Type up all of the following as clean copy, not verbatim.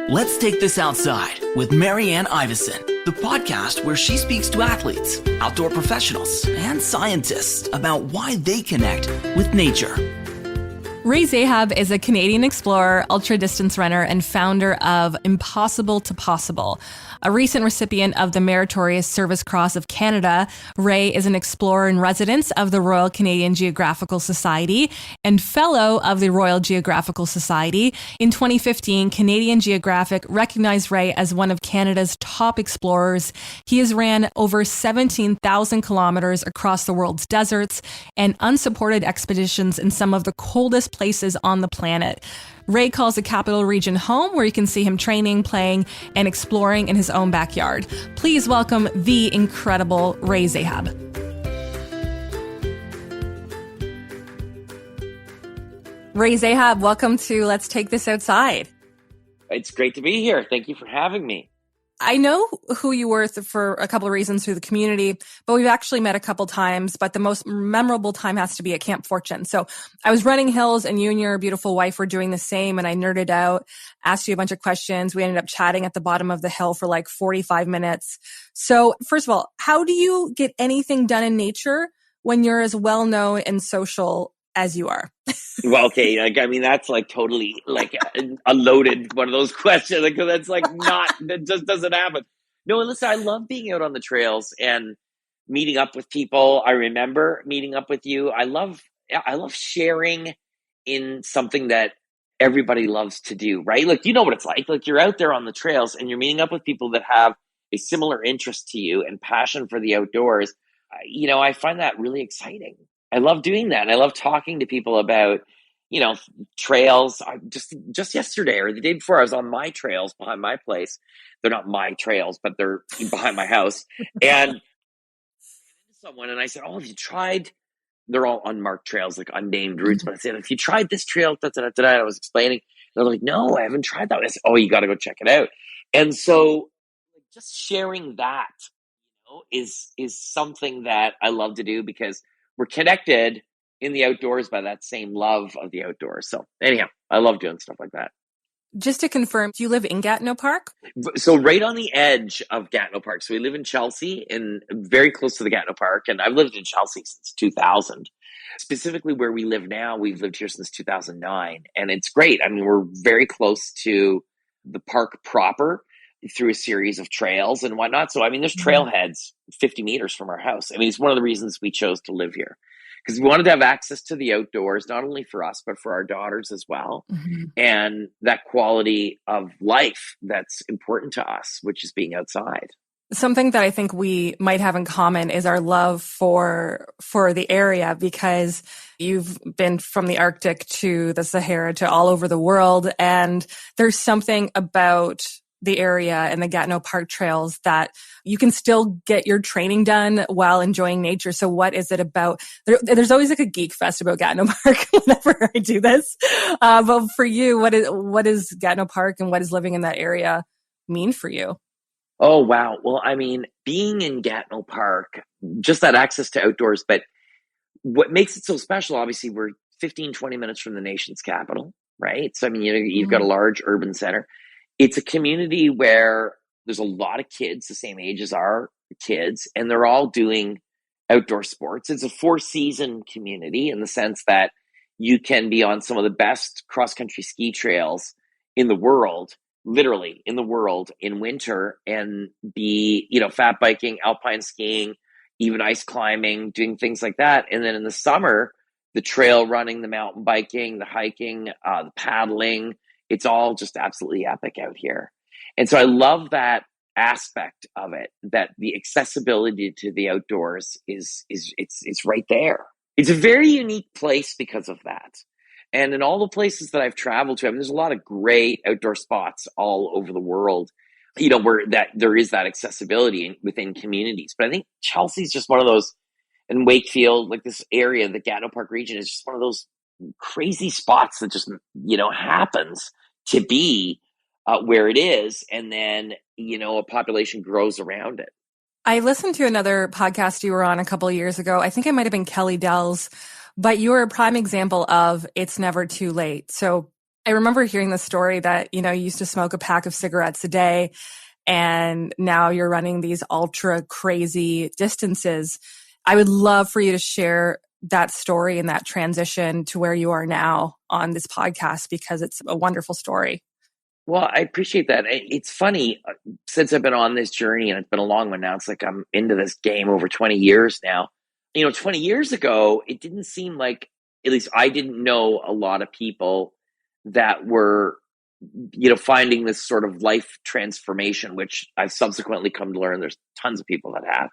Let's Take This Outside with Marianne Iveson, the podcast where she speaks to athletes, outdoor professionals, and scientists about why they connect with nature. Ray Zahab is a Canadian explorer, ultra-distance runner, and founder of Impossible to Possible. A recent recipient of the Meritorious Service Cross of Canada, Ray is an explorer in residence of the Royal Canadian Geographical Society and fellow of the Royal Geographical Society. In 2015, Canadian Geographic recognized Ray as one of Canada's top explorers. He has ran over 17,000 kilometers across the world's deserts and unsupported expeditions in some of the coldest places on the planet. Ray calls the Capital Region home, where you can see him training, playing, and exploring in his own backyard. Please welcome the incredible Ray Zahab. Ray Zahab, welcome to Let's Take This Outside. It's great to be here. Thank you for having me. I know who you were for a couple of reasons through the community, but we've actually met a couple times, but the most memorable time has to be at Camp Fortune. So I was running hills and you and your beautiful wife were doing the same, and I nerded out, asked you a bunch of questions. We ended up chatting at the bottom of the hill for like 45 minutes. So first of all, how do you get anything done in nature when you're as well known and social as you are? Well, okay. That's like totally like a loaded one of those questions. Like, that's like that just doesn't happen. No, listen, I love being out on the trails and meeting up with people. I remember meeting up with you. I love sharing in something that everybody loves to do, right? Like, you know what it's like. Like, you're out there on the trails and you're meeting up with people that have a similar interest to you and passion for the outdoors. I find that really exciting. I love doing that. And I love talking to people about, trails. Just yesterday or the day before, I was on my trails behind my place. They're not my trails, but they're behind my house. And someone, and I said, "Oh, have you tried?" They're all unmarked trails, like unnamed routes. But I said, "If you tried this trail," I was explaining. They're like, "No, I haven't tried that." I said, "Oh, you got to go check it out." And so, just sharing that, is something that I love to do because we're connected in the outdoors by that same love of the outdoors. So anyhow, I love doing stuff like that. Just to confirm, do you live in Gatineau Park? So right on the edge of Gatineau Park. So we live in Chelsea and very close to the Gatineau Park. And I've lived in Chelsea since 2000. Specifically where we live now, we've lived here since 2009. And it's great. I mean, we're very close to the park proper through a series of trails and whatnot. So, I mean, there's trailheads 50 meters from our house. I mean, it's one of the reasons we chose to live here because we wanted to have access to the outdoors, not only for us, but for our daughters as well. Mm-hmm. And that quality of life that's important to us, which is being outside. Something that I think we might have in common is our love for the area, because you've been from the Arctic to the Sahara to all over the world. And there's something about the area and the Gatineau Park trails that you can still get your training done while enjoying nature. So what is it about? There's always like a geek fest about Gatineau Park whenever I do this. But for you, what is Gatineau Park and what does living in that area mean for you? Oh, wow. Well, I mean, being in Gatineau Park, just that access to outdoors, but what makes it so special, obviously, we're 15, 20 minutes from the nation's capital, right? So, I mean, you've got a large urban center. It's a community where there's a lot of kids the same age as our kids, and they're all doing outdoor sports. It's a 4-season community in the sense that you can be on some of the best cross-country ski trails in the world, literally in the world, in winter, and be, fat biking, alpine skiing, even ice climbing, doing things like that. And then in the summer, the trail running, the mountain biking, the hiking, the paddling, it's all just absolutely epic out here. And so I love that aspect of it, that the accessibility to the outdoors is right there. It's a very unique place because of that. And in all the places that I've traveled to, I mean, there's a lot of great outdoor spots all over the world, where that there is that accessibility within communities. But I think Chelsea's just one of those, and Wakefield, like this area, the Gatineau Park region, is just one of those crazy spots that just, happens to be where it is. And then, a population grows around it. I listened to another podcast you were on a couple of years ago. I think it might have been Kelly Dell's, but you were a prime example of it's never too late. So I remember hearing the story that, you used to smoke a pack of cigarettes a day and now you're running these ultra crazy distances. I would love for you to share that story and that transition to where you are now on this podcast, because it's a wonderful story. Well, I appreciate that. It's funny, since I've been on this journey, and it's been a long one now. It's like I'm into this game over 20 years now. 20 years ago, it didn't seem like, at least I didn't know a lot of people that were, finding this sort of life transformation, which I've subsequently come to learn there's tons of people that have.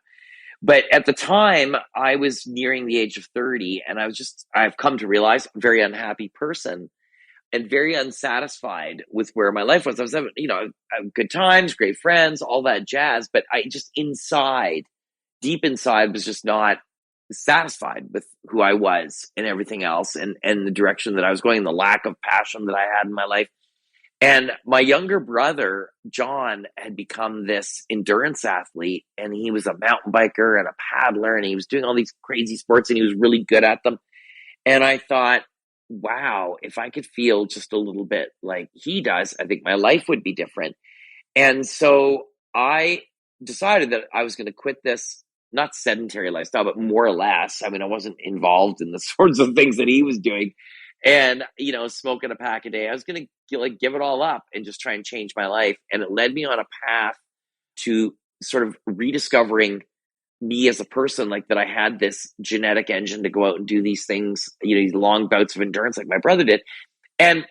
But at the time, I was nearing the age of 30, and I've come to realize, a very unhappy person and very unsatisfied with where my life was. I was having, good times, great friends, all that jazz. But I just deep inside, was just not satisfied with who I was and everything else, and the direction that I was going, the lack of passion that I had in my life. And my younger brother, John, had become this endurance athlete, and he was a mountain biker and a paddler, and he was doing all these crazy sports, and he was really good at them. And I thought, wow, if I could feel just a little bit like he does, I think my life would be different. And so I decided that I was going to quit this, not sedentary lifestyle, but more or less. I mean, I wasn't involved in the sorts of things that he was doing. And, smoking a pack a day, I was going to give it all up and just try and change my life. And it led me on a path to sort of rediscovering me as a person, like that I had this genetic engine to go out and do these things, these long bouts of endurance like my brother did. And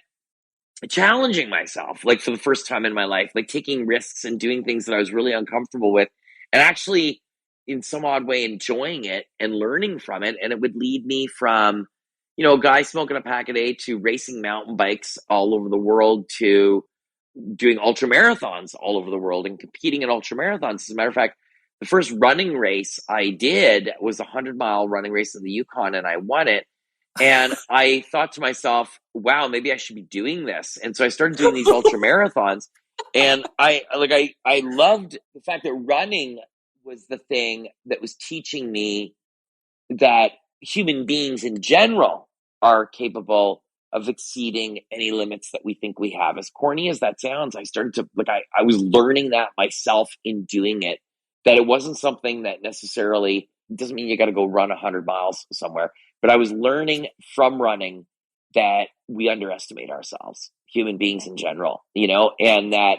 challenging myself, like for the first time in my life, like taking risks and doing things that I was really uncomfortable with, and actually in some odd way enjoying it and learning from it. And it would lead me from, a guy smoking a pack a day to racing mountain bikes all over the world, to doing ultra marathons all over the world and competing in ultra marathons. As a matter of fact, the first running race I did was a 100-mile running race in the Yukon, and I won it. And I thought to myself, wow, maybe I should be doing this. And so I started doing these ultra marathons, and I loved the fact that running was the thing that was teaching me that human beings in general are capable of exceeding any limits that we think we have. As corny as that sounds, I started to, I was learning that myself in doing it, that it wasn't something that necessarily, doesn't mean you got to go run 100 miles somewhere, but I was learning from running that we underestimate ourselves, human beings in general, and that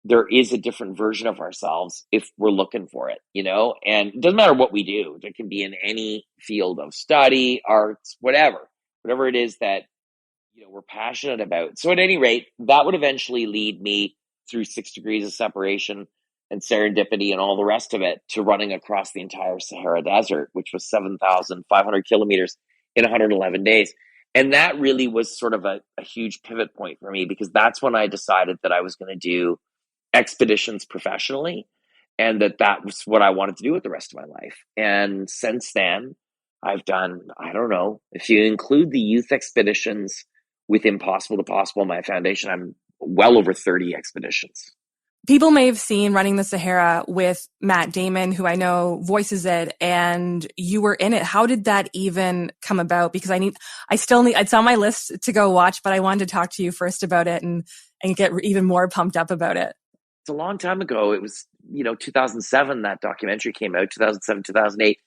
there is a different version of ourselves if we're looking for it, and it doesn't matter what we do. It can be in any field of study, arts, whatever it is that, we're passionate about. So at any rate, that would eventually lead me through 6 degrees of separation and serendipity and all the rest of it to running across the entire Sahara Desert, which was 7,500 kilometers in 111 days. And that really was sort of a huge pivot point for me, because that's when I decided that I was going to do expeditions professionally, and that was what I wanted to do with the rest of my life. And since then, I've done, I don't know, if you include the youth expeditions with Impossible to Possible, my foundation, I'm well over 30 expeditions. People may have seen Running the Sahara with Matt Damon, who I know voices it, and you were in it. How did that even come about? Because it's on my list to go watch, but I wanted to talk to you first about it and get even more pumped up about it. It's a long time ago. It was, 2007, that documentary came out, 2007, 2008.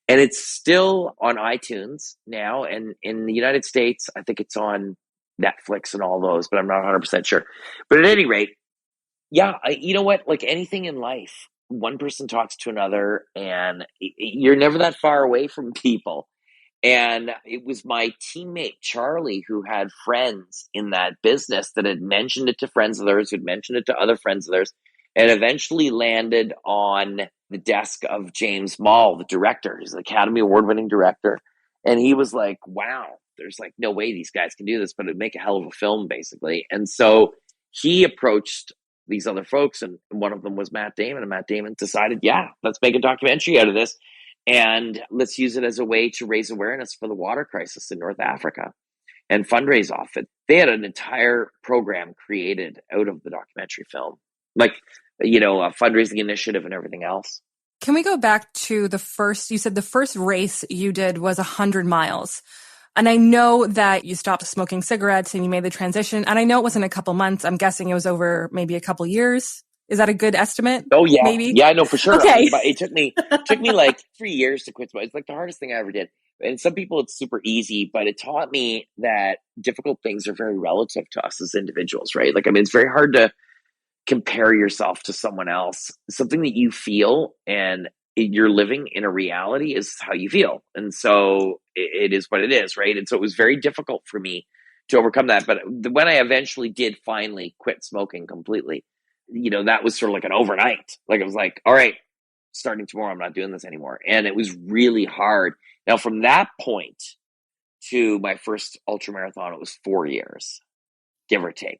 And it's still on iTunes now. And in the United States, I think it's on Netflix and all those, but I'm not 100% sure. But at any rate, yeah, you know what? Like anything in life, one person talks to another, and you're never that far away from people. And it was my teammate, Charlie, who had friends in that business that had mentioned it to friends of theirs, who'd mentioned it to other friends of theirs, and eventually landed on the desk of James Mall, the director. He's an Academy Award-winning director. And he was like, wow, there's like no way these guys can do this, but it'd make a hell of a film, basically. And so he approached these other folks, and one of them was Matt Damon. And Matt Damon decided, yeah, let's make a documentary out of this, and let's use it as a way to raise awareness for the water crisis in North Africa and fundraise off it. They had an entire program created out of the documentary film, like, a fundraising initiative and everything else. Can we go back to you said the first race you did was 100 miles. And I know that you stopped smoking cigarettes and you made the transition. And I know it wasn't a couple months. I'm guessing it was over maybe a couple years. Is that a good estimate? Oh yeah, Maybe. yeah, no, for sure. I Okay. mean, but it took me like 3 years to quit smoking. It's like the hardest thing I ever did. And some people it's super easy, but it taught me that difficult things are very relative to us as individuals, right? Like, I mean, it's very hard to compare yourself to someone else. Something that you feel and you're living in a reality is how you feel. And so it is what it is, right? And so it was very difficult for me to overcome that. But when I eventually did finally quit smoking completely, that was sort of like an overnight. Like, it was like, all right, starting tomorrow, I'm not doing this anymore. And it was really hard. Now, from that point to my first ultra marathon, it was 4 years, give or take.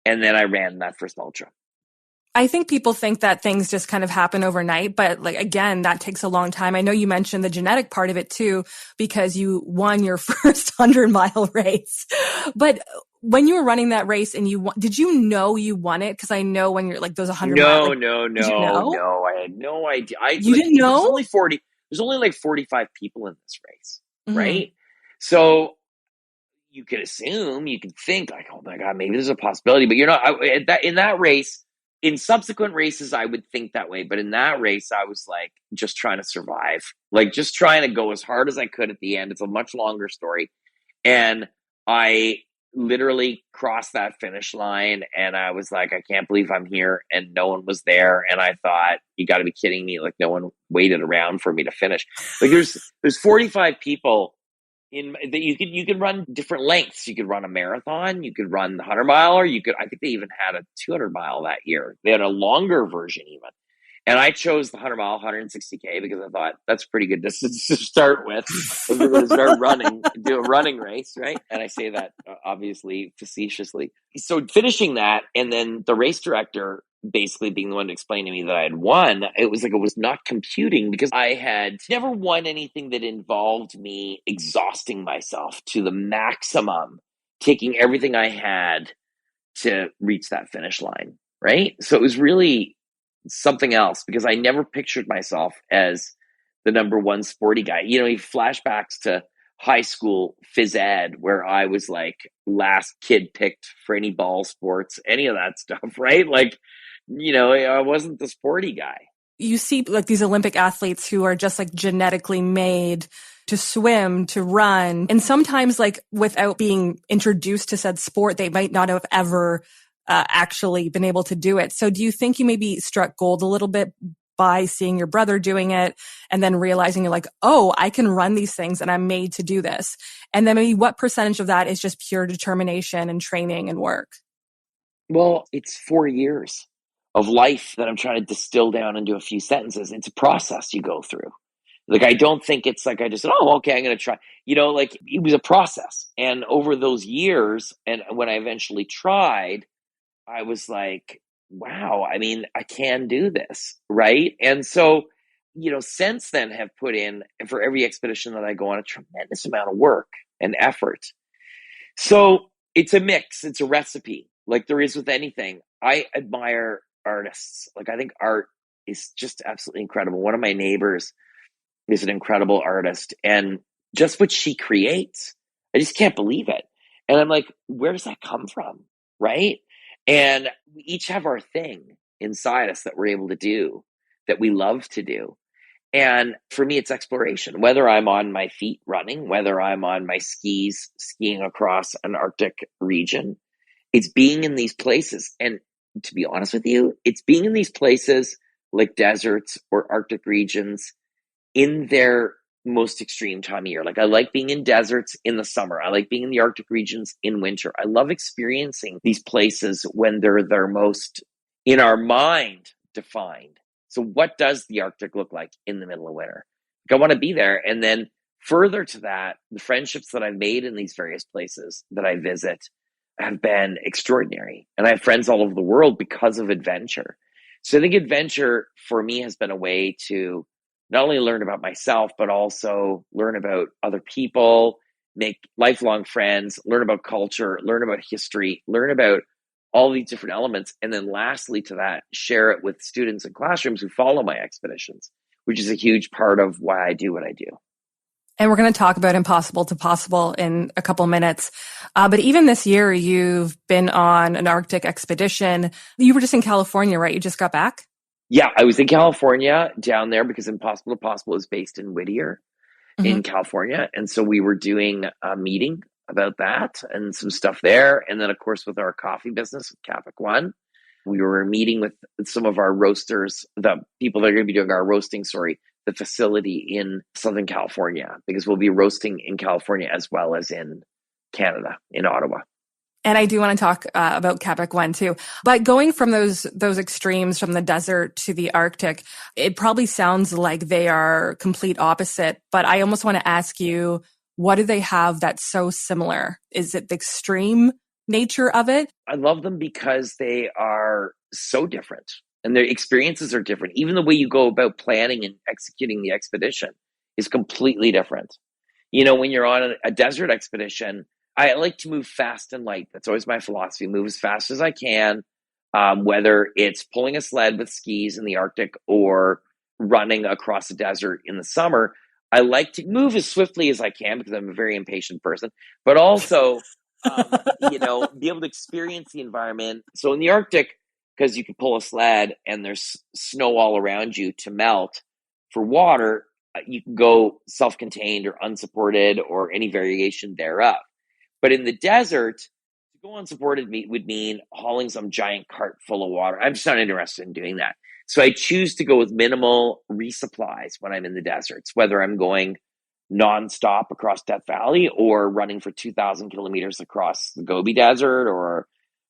And then I ran that first ultra. I think people think that things just kind of happen overnight, but like, again, that takes a long time. I know you mentioned the genetic part of it too, because you won your first 100-mile race. But when you were running that race and did you know you won it? Because I know when you're like those 100 miles. No. I had no idea. You didn't know? There's only like 45 people in this race, right? So you could assume, you could think like, oh my God, maybe there's a possibility, but you're not. In that race, in subsequent races, I would think that way. But in that race, I was like just trying to survive, like just trying to go as hard as I could at the end. It's a much longer story. And I literally crossed that finish line and I was like, I can't believe I'm here. And no one was there. And I thought, you got to be kidding me. Like, no one waited around for me to finish. Like, there's 45 people that you could run different lengths. You could run a marathon, you could run the 100-mile, or I think they even had a 200-mile that year. They had a longer version even. And I chose the 100-mile, 160K, because I thought that's a pretty good distance to start with. If we're going to start running, do a running race, right? And I say that obviously facetiously. So finishing that, and then the race director basically being the one to explain to me that I had won, it was like it was not computing, because I had never won anything that involved me exhausting myself to the maximum, taking everything I had to reach that finish line, right? So it was really something else, because I never pictured myself as the number one sporty guy. Flashbacks to high school phys ed, where I was like last kid picked for any ball sports, any of that stuff, right? Like, I wasn't the sporty guy. You see like these Olympic athletes who are just like genetically made to swim, to run. And sometimes like without being introduced to said sport, they might not have ever actually been able to do it. So do you think you maybe struck gold a little bit by seeing your brother doing it and then realizing you're like, oh, I can run these things and I'm made to do this? And then maybe what percentage of that is just pure determination and training and work? Well, it's 4 years of life that I'm trying to distill down into a few sentences. It's a process you go through. Like, I don't think it's like I just said, oh, okay, I'm going to try. Like, it was a process. And over those years, and when I eventually tried, I was like, wow, I mean, I can do this, right? And so, since then have put in, for every expedition that I go on, a tremendous amount of work and effort. So it's a mix, it's a recipe, like there is with anything. I admire artists. Like, I think art is just absolutely incredible. One of my neighbors is an incredible artist, and just what she creates, I just can't believe it. And I'm like, where does that come from, right? And we each have our thing inside us that we're able to do, that we love to do. And for me, it's exploration. Whether I'm on my feet running, whether I'm on my skis skiing across an Arctic region, it's being in these places. And to be honest with you, it's being in these places like deserts or Arctic regions in their most extreme time of year. Like, I like being in deserts in the summer. I like being in the Arctic regions in winter. I love experiencing these places when they're their most, in our mind, defined. So what does the Arctic look like in the middle of winter? Like, I want to be there. And then further to that, the friendships that I've made in these various places that I visit have been extraordinary. And I have friends all over the world because of adventure. So I think adventure for me has been a way to not only learn about myself, but also learn about other people, make lifelong friends, learn about culture, learn about history, learn about all these different elements. And then lastly to that, share it with students in classrooms who follow my expeditions, which is a huge part of why I do what I do. And we're going to talk about impossible to possible in a couple minutes. But even this year, you've been on an Arctic expedition. You were just in California, right? You just got back? Yeah, I was in California down there because Impossible to Possible is based in Whittier Mm-hmm. in California. And so we were doing a meeting about that and some stuff there. And then, of course, with our coffee business, Capic One, we were meeting with some of our roasters, the people that are going to be doing our roasting, the facility in Southern California, because we'll be roasting in California as well as in Canada, in Ottawa. And I do want to talk about Capic One too. But going from those extremes, from the desert to the Arctic, it probably sounds like they are complete opposite. But I almost want to ask you, what do they have that's so similar? Is it the extreme nature of it? I love them because they are so different and their experiences are different. Even the way you go about planning and executing the expedition is completely different. When you're on a desert expedition, I like to move fast and light. That's always my philosophy. Move as fast as I can, whether it's pulling a sled with skis in the Arctic or running across the desert in the summer. I like to move as swiftly as I can because I'm a very impatient person, but also, be able to experience the environment. So in the Arctic, because you can pull a sled and there's snow all around you to melt for water, you can go self-contained or unsupported or any variation thereof. But in the desert, to go unsupported would mean hauling some giant cart full of water. I'm just not interested in doing that. So I choose to go with minimal resupplies when I'm in the deserts, whether I'm going nonstop across Death Valley or running for 2,000 kilometers across the Gobi Desert or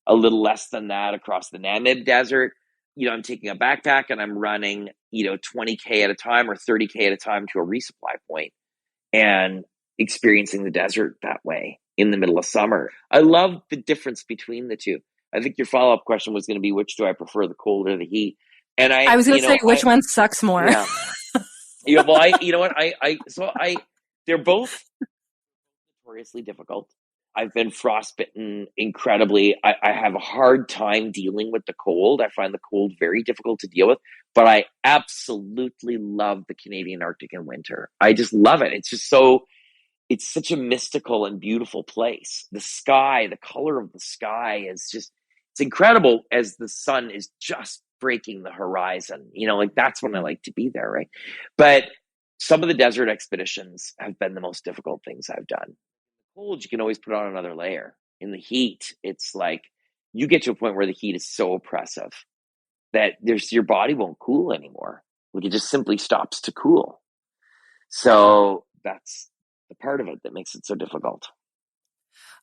a little less than that across the Namib Desert. I'm taking a backpack and I'm running, 20K at a time or 30K at a time to a resupply point and experiencing the desert that way in the middle of summer. I love the difference between the two. I think your follow-up question was going to be, which do I prefer, the cold or the heat? And I was going to say, which one sucks more? Yeah. They're both notoriously difficult. I've been frostbitten incredibly. I have a hard time dealing with the cold. I find the cold very difficult to deal with, but I absolutely love the Canadian Arctic in winter. I just love it. It's such a mystical and beautiful place. The sky, the color of the sky it's incredible as the sun is just breaking the horizon. That's when I like to be there, right? But some of the desert expeditions have been the most difficult things I've done. Cold, you can always put on another layer. In the heat, it's like you get to a point where the heat is so oppressive that your body won't cool anymore. Like it just simply stops to cool. So that's the part of it that makes it so difficult.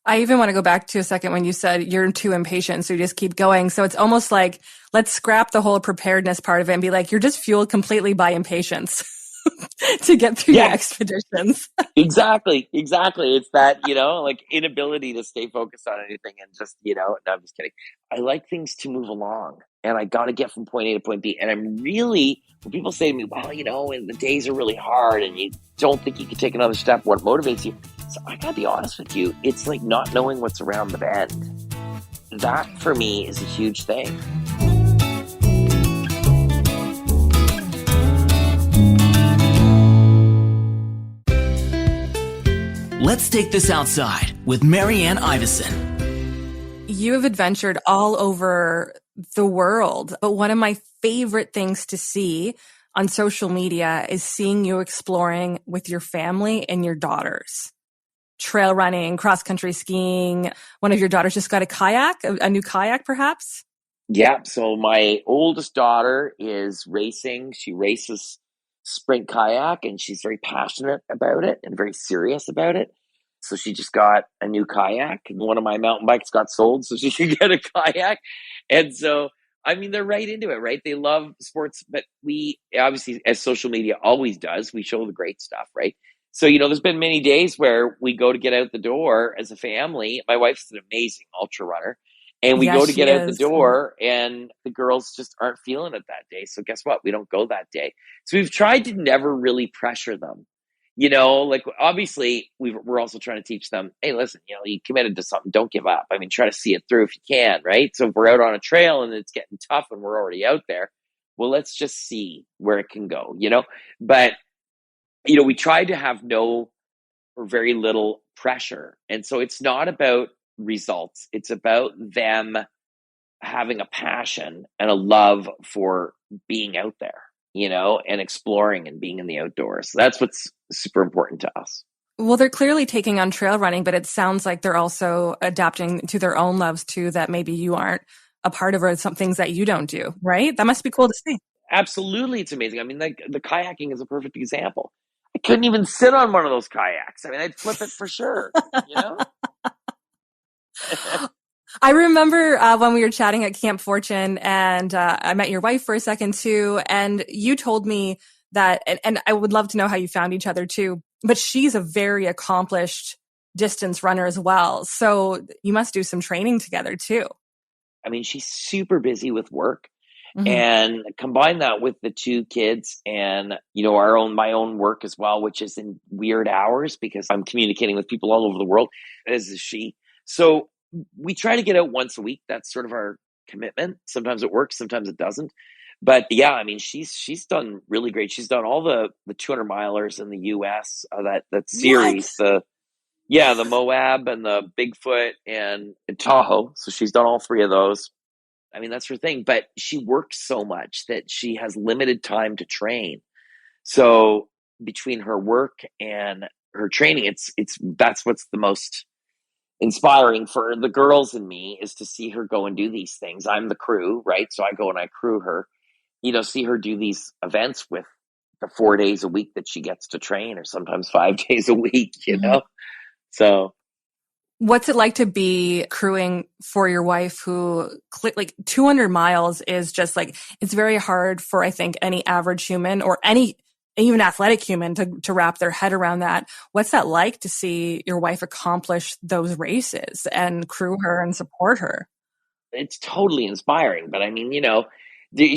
I even want to go back to a second when you said you're too impatient, so you just keep going. So it's almost like, let's scrap the whole preparedness part of it and be like, you're just fueled completely by impatience to get through your expeditions. Exactly. It's that, inability to stay focused on anything and just, no, I'm just kidding. I like things to move along and I got to get from point A to point B. And I'm really, when people say to me, well, and the days are really hard and you don't think you can take another step, what motivates you? So I gotta be honest with you, it's like not knowing what's around the bend. That for me is a huge thing. Let's take this outside with Marianne Iveson. You have adventured all over the world, but one of my favorite things to see on social media is seeing you exploring with your family and your daughters. Trail running, cross-country skiing. One of your daughters just got a kayak, a new kayak perhaps? Yeah, so my oldest daughter is racing. She races sprint kayak and she's very passionate about it and very serious about it. So she just got a new kayak and one of my mountain bikes got sold so she could get a kayak. And so, they're right into it, right? They love sports, but we obviously, as social media always does, we show the great stuff, right? So, there's been many days where we go to get out the door as a family. My wife's an amazing ultra runner. And we go to get out the door and the girls just aren't feeling it that day. So guess what? We don't go that day. So we've tried to never really pressure them. Obviously we're also trying to teach them, hey, listen, you committed to something, don't give up. Try to see it through if you can, right? So if we're out on a trail and it's getting tough and we're already out there, well, let's just see where it can go, But, we try to have no or very little pressure. And so it's not about results. It's about them having a passion and a love for being out there, and exploring and being in the outdoors. That's what's super important to us. Well, they're clearly taking on trail running, but it sounds like they're also adapting to their own loves too, that maybe you aren't a part of, or some things that you don't do, right? That must be cool to see. Absolutely. It's amazing. I mean, like the kayaking is a perfect example. I couldn't even sit on one of those kayaks. I mean, I'd flip it for sure, you know? I remember when we were chatting at Camp Fortune, and I met your wife for a second too, and you told me that, and I would love to know how you found each other too, but she's a very accomplished distance runner as well. So you must do some training together too. I mean, she's super busy with work. Mm-hmm. And combine that with the two kids and, my own work as well, which is in weird hours because I'm communicating with people all over the world, as is she. So we try to get out once a week. That's sort of our commitment. Sometimes it works, sometimes it doesn't. But yeah, I mean, she's done really great. She's done all the 200 milers in the US, that series, What? the Moab and the Bigfoot and Tahoe. So she's done all three of those. I mean, that's her thing, but she works so much that she has limited time to train. So between her work and her training, that's what's the most inspiring for the girls and me, is to see her go and do these things. I'm the crew, right? So I go and I crew her, see her do these events with the 4 days a week that she gets to train, or sometimes 5 days a week, So What's it like to be crewing for your wife who, like, 200 miles is just like, it's very hard for, I think, any average human or any even athletic human to wrap their head around that. What's that like to see your wife accomplish those races and crew her and support her? it's totally inspiring. But I mean,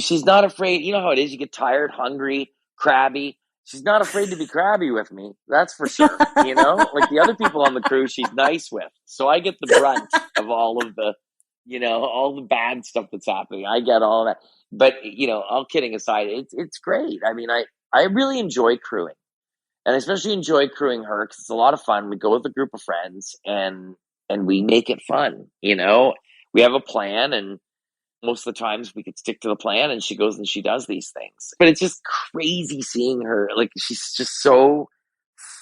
she's not afraid. You know how it is. You get tired, hungry, crabby. She's not afraid to be crabby with me. That's for sure. Like the other people on the crew, she's nice with. So I get the brunt of all of the, all the bad stuff that's happening. I get all that. But, all kidding aside, it's great. I mean, I really enjoy crewing, and I especially enjoy crewing her because it's a lot of fun. We go with a group of friends and we make it fun. We have a plan, and most of the times we could stick to the plan, and she goes and she does these things. But it's just crazy seeing her. Like, she's just so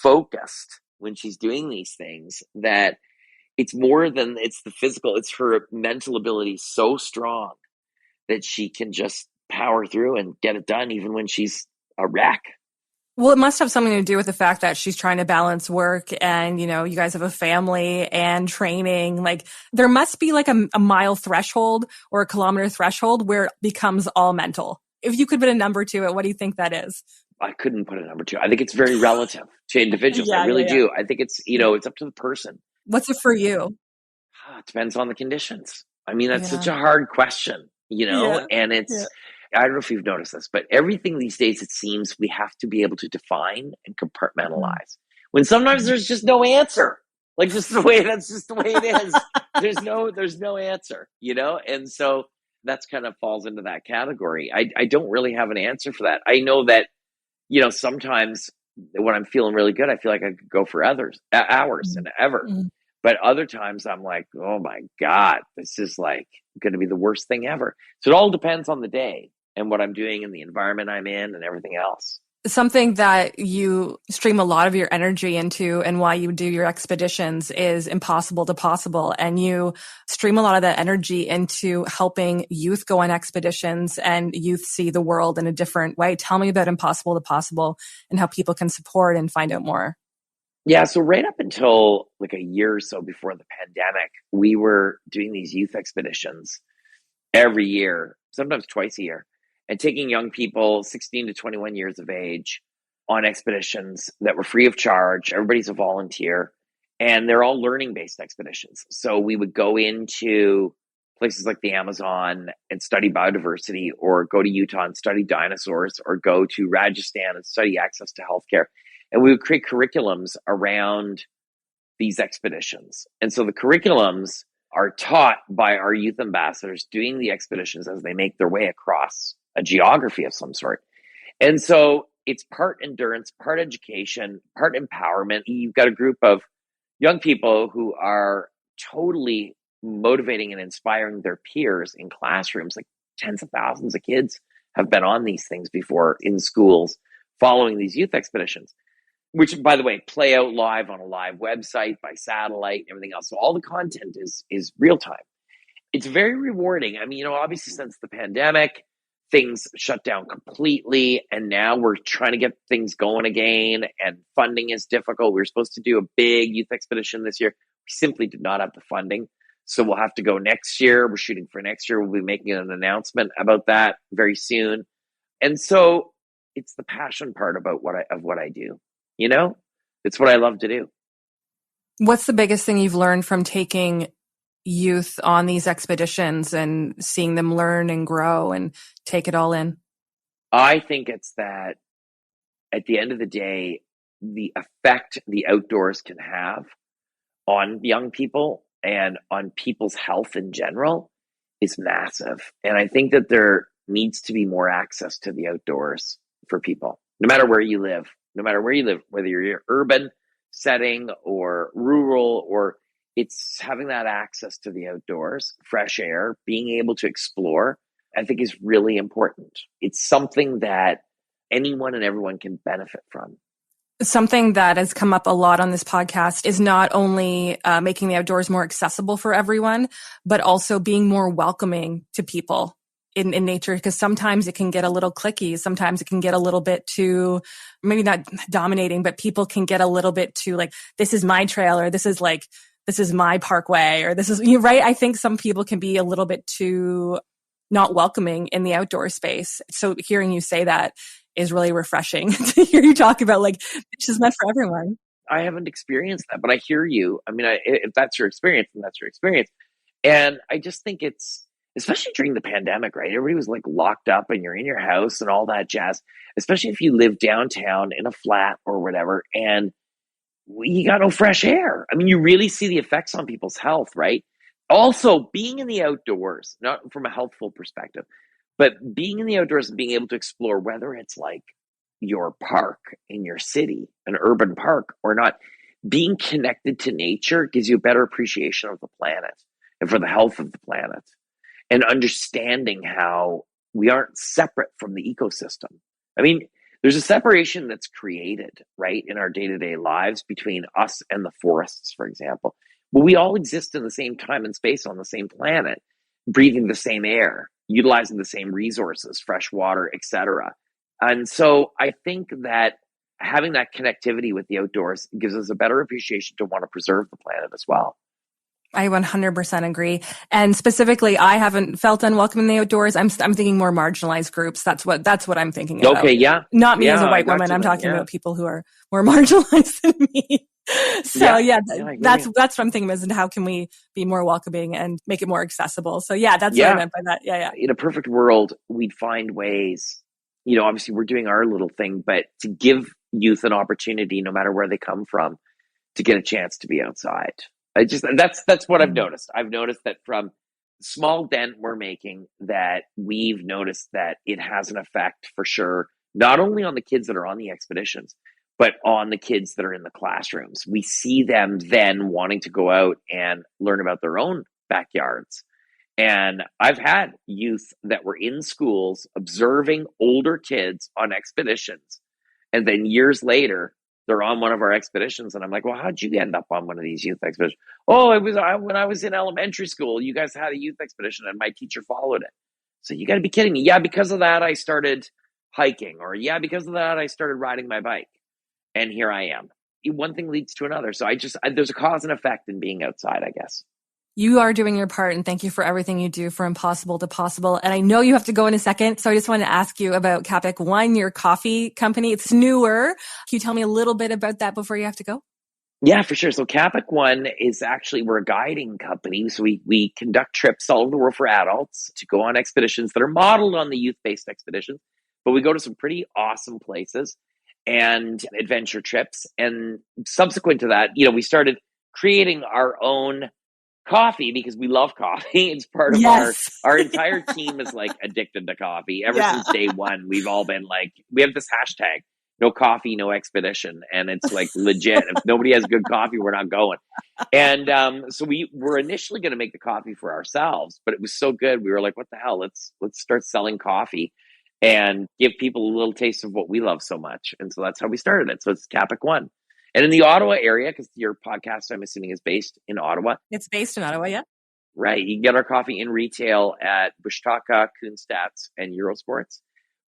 focused when she's doing these things that it's more than it's the physical. It's her mental ability so strong that she can just power through and get it done even when she's a wreck. Well, it must have something to do with the fact that she's trying to balance work and, you guys have a family and training. Like, there must be like a mile threshold or a kilometer threshold where it becomes all mental. If you could put a number to it, what do you think that is? I couldn't put a number to it. I think it's very relative to individuals. I really do. I think it's, it's up to the person. What's it for you? It depends on the conditions. I mean, that's such a hard question, and it's, I don't know if you've noticed this, but everything these days, it seems we have to be able to define and compartmentalize, when sometimes there's just no answer. Like, that's just the way it is. There's no answer, and so that's kind of falls into that category. I don't really have an answer for that. I know that, sometimes when I'm feeling really good, I feel like I could go for hours and ever. But other times I'm like, oh my God, this is like going to be the worst thing ever. So it all depends on the day and what I'm doing and the environment I'm in and everything else. Something that you stream a lot of your energy into and why you do your expeditions is impossible to possible. And you stream a lot of that energy into helping youth go on expeditions and youth see the world in a different way. Tell me about Impossible to Possible and how people can support and find out more. Yeah, so right up until like a year or so before the pandemic, we were doing these youth expeditions every year, sometimes twice a year, and taking young people 16 to 21 years of age on expeditions that were free of charge. Everybody's a volunteer, and they're all learning-based expeditions. So we would go into places like the Amazon and study biodiversity, or go to Utah and study dinosaurs, or go to Rajasthan and study access to healthcare. And we would create curriculums around these expeditions. And so the curriculums are taught by our youth ambassadors doing the expeditions as they make their way across a geography of some sort. And so it's part endurance, part education, part empowerment. You've got a group of young people who are totally motivating and inspiring their peers in classrooms. Like tens of thousands of kids have been on these things before in schools following these youth expeditions, which, by the way, play out live on a live website, by satellite, everything else. So all the content is real time. It's very rewarding. I mean, obviously since the pandemic, things shut down completely, and now we're trying to get things going again, and funding is difficult. We were supposed to do a big youth expedition this year. We simply did not have the funding, so we'll have to go next year. We're shooting for next year. We'll be making an announcement about that very soon. And so it's the passion part about what I do. It's what I love to do. What's the biggest thing you've learned from taking youth on these expeditions and seeing them learn and grow and take it all in? I think it's that at the end of the day, the effect the outdoors can have on young people and on people's health in general is massive. And I think that there needs to be more access to the outdoors for people, no matter where you live, whether you're in an urban setting or rural, or it's having that access to the outdoors, fresh air, being able to explore, I think is really important. It's something that anyone and everyone can benefit from. Something that has come up a lot on this podcast is not only making the outdoors more accessible for everyone, but also being more welcoming to people in nature, because sometimes it can get a little cliquey. Sometimes it can get a little bit too, maybe not dominating, but people can get a little bit too like, this is my trail, or this is my parkway, or this is, right? I think some people can be a little bit too not welcoming in the outdoor space. So hearing you say that is really refreshing to hear you talk about like, it's just meant for everyone. I haven't experienced that, but I hear you. I mean, if that's your experience, then that's your experience. And I just think it's, especially during the pandemic, right? Everybody was like locked up and you're in your house and all that jazz, especially if you live downtown in a flat or whatever, and you got no fresh air. I mean, you really see the effects on people's health, right? Also, being in the outdoors, not from a healthful perspective, but being in the outdoors and being able to explore, whether it's like your park in your city, an urban park or not, being connected to nature gives you a better appreciation of the planet and for the health of the planet, and understanding how we aren't separate from the ecosystem. I mean, there's a separation that's created, right, in our day-to-day lives between us and the forests, for example. But we all exist in the same time and space on the same planet, breathing the same air, utilizing the same resources, fresh water, etc. And so I think that having that connectivity with the outdoors gives us a better appreciation to want to preserve the planet as well. I 100% agree. And specifically, I haven't felt unwelcome in the outdoors. I'm thinking more marginalized groups. That's what I'm thinking about. Okay, yeah. Not me as a white woman. I'm talking about people who are more marginalized than me. So that's what I'm thinking is, how can we be more welcoming and make it more accessible? So that's what I meant by that. Yeah. In a perfect world, we'd find ways, obviously we're doing our little thing, but to give youth an opportunity, no matter where they come from, to get a chance to be outside. That's what I've noticed. I've noticed that from the small dent we're making, that we've noticed that it has an effect for sure, not only on the kids that are on the expeditions, but on the kids that are in the classrooms. We see them then wanting to go out and learn about their own backyards. And I've had youth that were in schools observing older kids on expeditions. And then years later, they're on one of our expeditions. And I'm like, well, how'd you end up on one of these youth expeditions? Oh, it was when I was in elementary school, you guys had a youth expedition and my teacher followed it. So you got to be kidding me. Yeah, because of that, I started hiking. Or yeah, because of that, I started riding my bike. And here I am. One thing leads to another. So there's a cause and effect in being outside, I guess. You are doing your part, and thank you for everything you do for Impossible to Possible. And I know you have to go in a second, so I just want to ask you about Capic One, your coffee company. It's newer. Can you tell me a little bit about that before you have to go? Yeah, for sure. So Capic One is we're a guiding company. So we conduct trips all over the world for adults to go on expeditions that are modeled on the youth-based expeditions. But we go to some pretty awesome places and adventure trips. And subsequent to that, we started creating our own coffee because we love coffee. It's part of our entire team is like addicted to coffee. Ever since day one, we've all been like, we have this hashtag, no coffee, no expedition. And it's like legit. If nobody has good coffee, we're not going. And so we were initially going to make the coffee for ourselves, but it was so good. We were like, what the hell? Let's start selling coffee and give people a little taste of what we love so much. And so that's how we started it. So it's Capic One. And in the Ottawa area, because your podcast, I'm assuming, is based in Ottawa. It's based in Ottawa, yeah. Right. You can get our coffee in retail at Bushtaka, Kuhnstadt's, and Eurosports.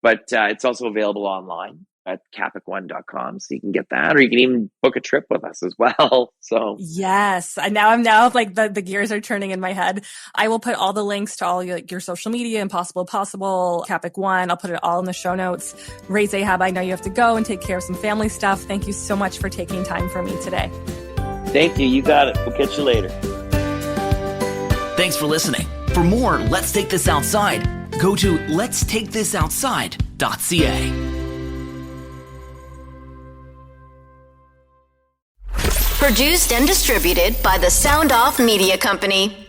But it's also available online at capic1.com. So you can get that, or you can even book a trip with us as well. So yes, I'm now like the gears are turning in my head. I will put all the links to all your social media, Impossible Possible, Capic One. I'll put it all in the show notes. Ray Zahab, I know you have to go and take care of some family stuff. Thank you so much for taking time for me today. Thank you. You got it. We'll catch you later. Thanks for listening. For more Let's Take This Outside, go to letstakethisoutside.ca. Produced and distributed by the Sound Off Media Company.